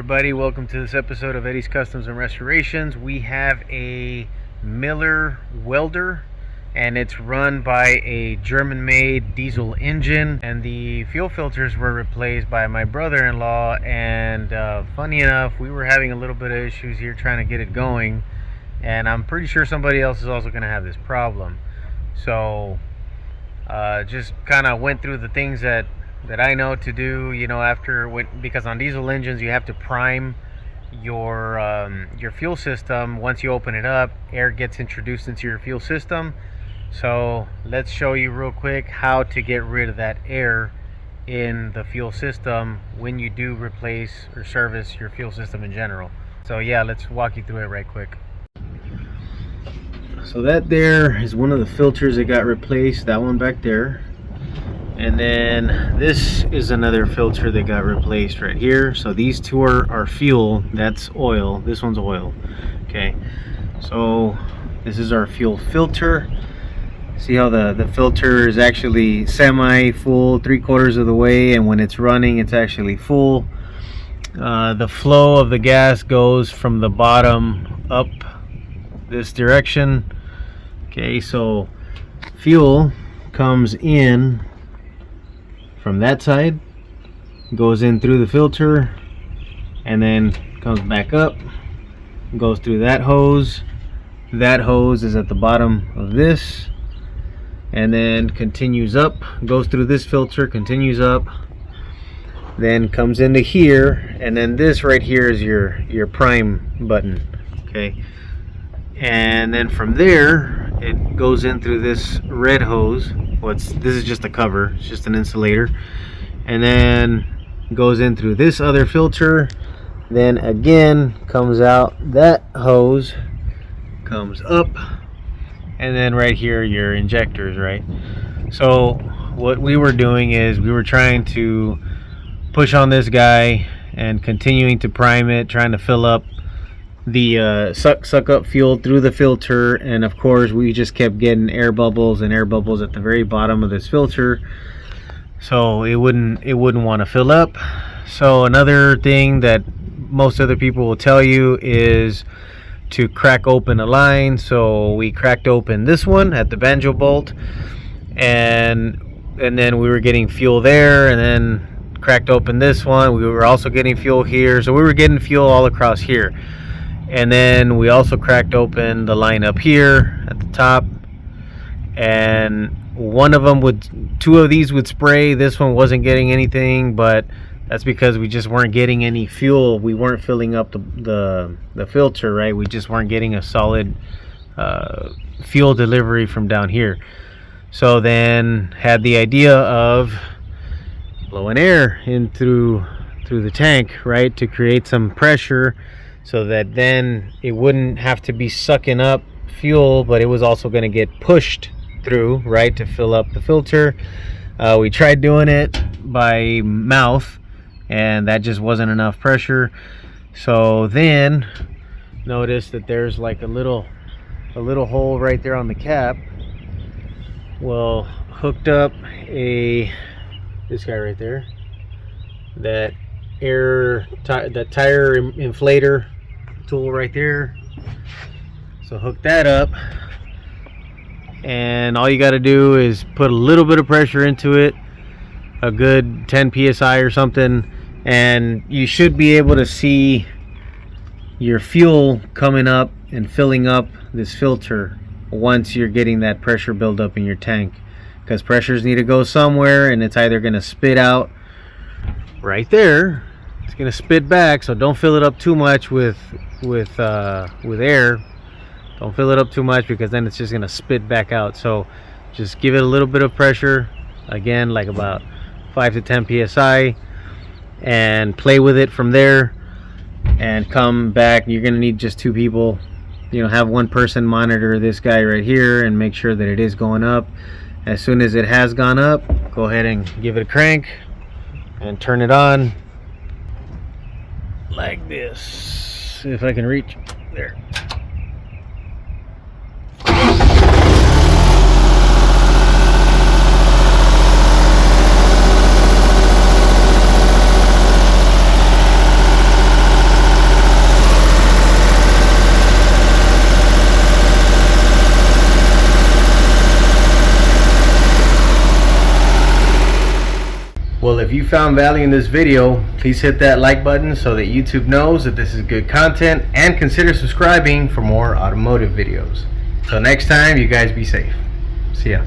everybody, welcome to this episode of Eddie's Customs and Restorations. We have a Miller welder and it's run by a German-made diesel engine, and the fuel filters were replaced by my brother-in-law, and funny enough, we were having a little bit of issues here trying to get it going, and I'm pretty sure somebody else is also going to have this problem. So just kind of went through the things that I know to do, because on diesel engines you have to prime your fuel system. Once you open it up, air gets introduced into your fuel system. So let's show you real quick how to get rid of that air in the fuel system when you do replace or service your fuel system in general. So yeah, let's walk you through it right quick. So that there is one of the filters that got replaced, that one back there. And then this is another filter that got replaced right here. So these two are fuel, that's oil, this one's oil. Okay, so this is our fuel filter. See how the filter is actually semi-full, 3/4 of the way, and when it's running it's actually full. The flow of the gas goes from the bottom up this direction. Okay, so fuel comes in from that side, goes in through the filter, and then comes back up, goes through that hose. That hose is at the bottom of this, and then continues up, goes through this filter, continues up, then comes into here, and then this right here is your prime button. Okay, and then from there it goes in through this red hose. This is just a cover, it's just an insulator, and then goes in through this other filter, then again comes out that hose, comes up, and then right here your injectors, right? So what we were doing is we were trying to push on this guy and continuing to prime it, trying to fill up the suck up fuel through the filter, and of course we just kept getting air bubbles and air bubbles at the very bottom of this filter, so it wouldn't want to fill up. So another thing that most other people will tell you is to crack open a line. So we cracked open this one at the banjo bolt, and then we were getting fuel there, and then cracked open this one, we were also getting fuel here, so we were getting fuel all across here. And then we also cracked open the line up here at the top, and two of these would spray. This one wasn't getting anything, but that's because we just weren't getting any fuel. We weren't filling up the filter, right? We just weren't getting a solid fuel delivery from down here. So then had the idea of blowing air in through the tank, right, to create some pressure, so that then it wouldn't have to be sucking up fuel, but it was also going to get pushed through, right, to fill up the filter. We tried doing it by mouth, and that just wasn't enough pressure. So then notice that there's like a little hole right there on the cap. Well, hooked up this guy right there, that tire inflator tool right there. So hook that up, and all you got to do is put a little bit of pressure into it, a good 10 psi or something, and you should be able to see your fuel coming up and filling up this filter once you're getting that pressure build up in your tank, because pressures need to go somewhere, and it's either going to spit out right there, it's going to spit back. So don't fill it up too much with air. Don't fill it up too much, because then it's just going to spit back out. So just give it a little bit of pressure, again like about 5 to 10 psi, and play with it from there, and come back. You're going to need just 2 people, have one person monitor this guy right here and make sure that it is going up. As soon as it has gone up, go ahead and give it a crank and turn it on like this, if I can reach there. Well, if you found value in this video, please hit that like button so that YouTube knows that this is good content, and consider subscribing for more automotive videos. Till next time, you guys be safe. See ya.